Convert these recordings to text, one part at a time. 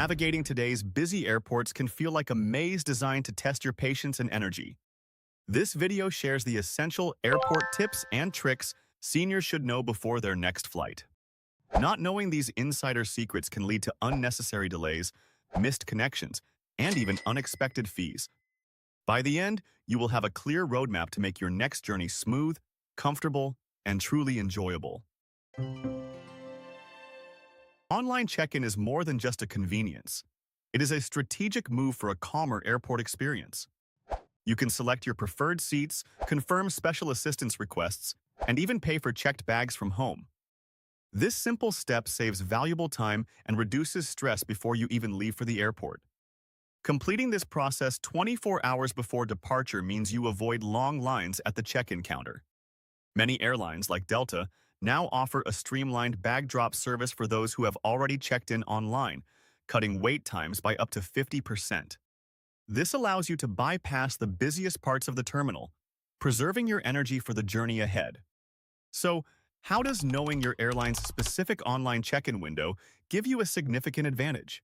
navigating today's busy airports can feel like a maze designed to test your patience and energy. This video shares the essential airport tips and tricks seniors should know before their next flight. Not knowing these insider secrets can lead to unnecessary delays, missed connections, and even unexpected fees. By the end, you will have a clear roadmap to make your next journey smooth, comfortable, and truly enjoyable. Online check-in is more than just a convenience. It is a strategic move for a calmer airport experience. You can select your preferred seats, confirm special assistance requests, and even pay for checked bags from home. This simple step saves valuable time and reduces stress before you even leave for the airport. Completing this process 24 hours before departure means you avoid long lines at the check-in counter. Many airlines, like Delta, now offer a streamlined bag drop service for those who have already checked in online, cutting wait times by up to 50%. This allows you to bypass the busiest parts of the terminal, preserving your energy for the journey ahead. So, how does knowing your airline's specific online check-in window give you a significant advantage?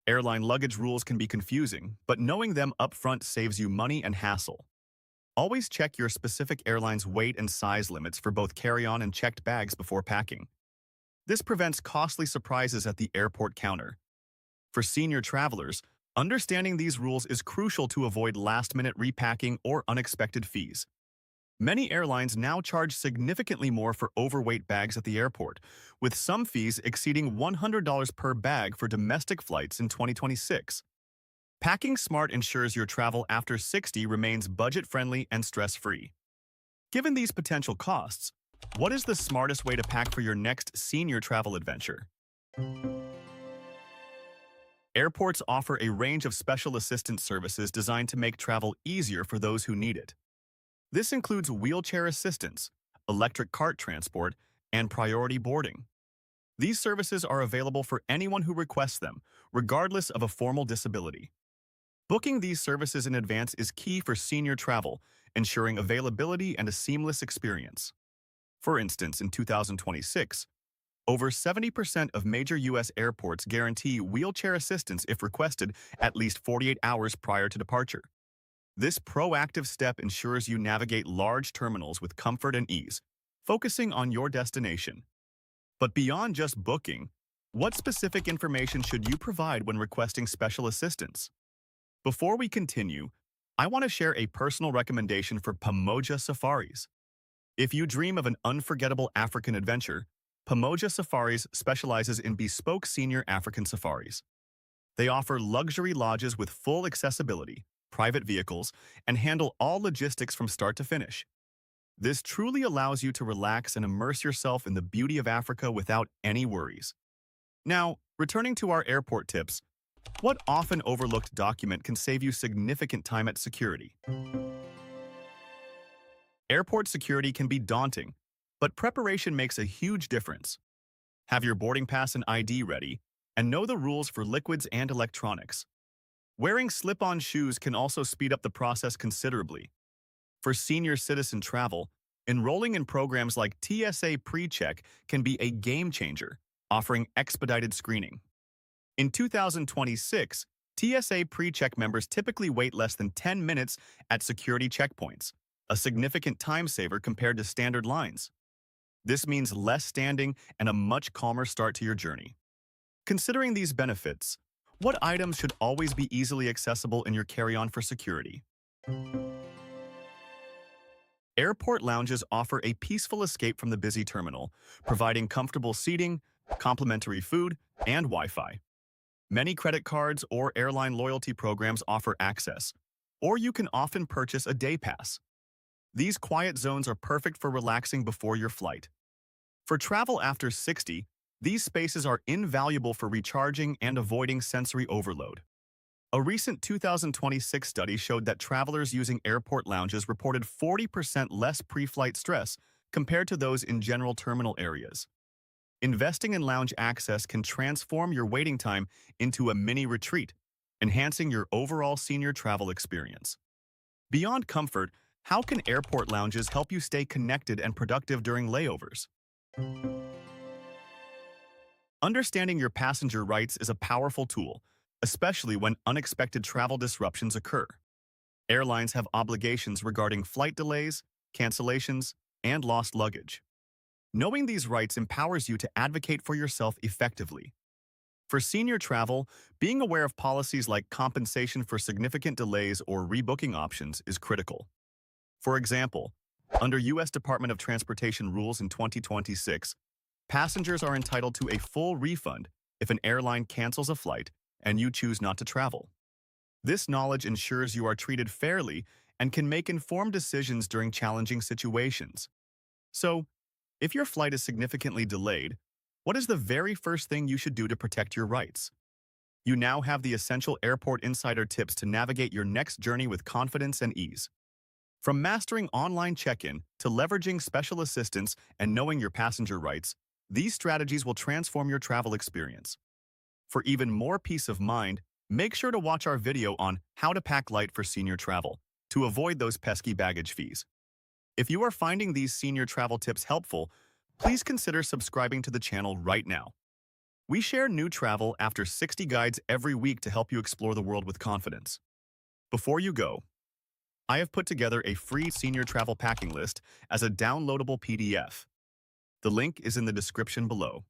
Airline luggage rules can be confusing, but knowing them upfront saves you money and hassle. Always check your specific airline's weight and size limits for both carry-on and checked bags before packing. This prevents costly surprises at the airport counter. For senior travelers, understanding these rules is crucial to avoid last-minute repacking or unexpected fees. Many airlines now charge significantly more for overweight bags at the airport, with some fees exceeding $100 per bag for domestic flights in 2026. Packing smart ensures your travel after 60 remains budget-friendly and stress-free. Given these potential costs, what is the smartest way to pack for your next senior travel adventure? Airports offer a range of special assistance services designed to make travel easier for those who need it. This includes wheelchair assistance, electric cart transport, and priority boarding. These services are available for anyone who requests them, regardless of a formal disability. Booking these services in advance is key for senior travel, ensuring availability and a seamless experience. For instance, in 2026, over 70% of major U.S. airports guarantee wheelchair assistance if requested at least 48 hours prior to departure. This proactive step ensures you navigate large terminals with comfort and ease, focusing on your destination. But beyond just booking, what specific information should you provide when requesting special assistance? Before we continue, I want to share a personal recommendation for Pamoja Safaris. If you dream of an unforgettable African adventure, Pamoja Safaris specializes in bespoke senior African safaris. They offer luxury lodges with full accessibility, private vehicles, and handle all logistics from start to finish. This truly allows you to relax and immerse yourself in the beauty of Africa without any worries. Now, returning to our airport tips, what often overlooked document can save you significant time at security? Airport security can be daunting, but preparation makes a huge difference. Have your boarding pass and ID ready, and know the rules for liquids and electronics. Wearing slip-on shoes can also speed up the process considerably. For senior citizen travel, enrolling in programs like TSA PreCheck can be a game-changer, offering expedited screening. In 2026, TSA PreCheck members typically wait less than 10 minutes at security checkpoints, a significant time saver compared to standard lines. This means less standing and a much calmer start to your journey. Considering these benefits, what items should always be easily accessible in your carry-on for security? Airport lounges offer a peaceful escape from the busy terminal, providing comfortable seating, complimentary food, and Wi-Fi. Many credit cards or airline loyalty programs offer access, or you can often purchase a day pass. These quiet zones are perfect for relaxing before your flight. For travel after 60, these spaces are invaluable for recharging and avoiding sensory overload. A recent 2026 study showed that travelers using airport lounges reported 40% less pre-flight stress compared to those in general terminal areas. Investing in lounge access can transform your waiting time into a mini retreat, enhancing your overall senior travel experience. Beyond comfort, how can airport lounges help you stay connected and productive during layovers? Understanding your passenger rights is a powerful tool, especially when unexpected travel disruptions occur. Airlines have obligations regarding flight delays, cancellations, and lost luggage. Knowing these rights empowers you to advocate for yourself effectively. For senior travel, being aware of policies like compensation for significant delays or rebooking options is critical. For example, under U.S. Department of Transportation rules in 2026, passengers are entitled to a full refund if an airline cancels a flight and you choose not to travel. This knowledge ensures you are treated fairly and can make informed decisions during challenging situations. So, if your flight is significantly delayed, what is the very first thing you should do to protect your rights? You now have the essential airport insider tips to navigate your next journey with confidence and ease. From mastering online check-in to leveraging special assistance and knowing your passenger rights, these strategies will transform your travel experience. For even more peace of mind, make sure to watch our video on how to pack light for senior travel to avoid those pesky baggage fees. If you are finding these senior travel tips helpful, please consider subscribing to the channel right now. We share new travel after 60 guides every week to help you explore the world with confidence. Before you go, I have put together a free senior travel packing list as a downloadable PDF. The link is in the description below.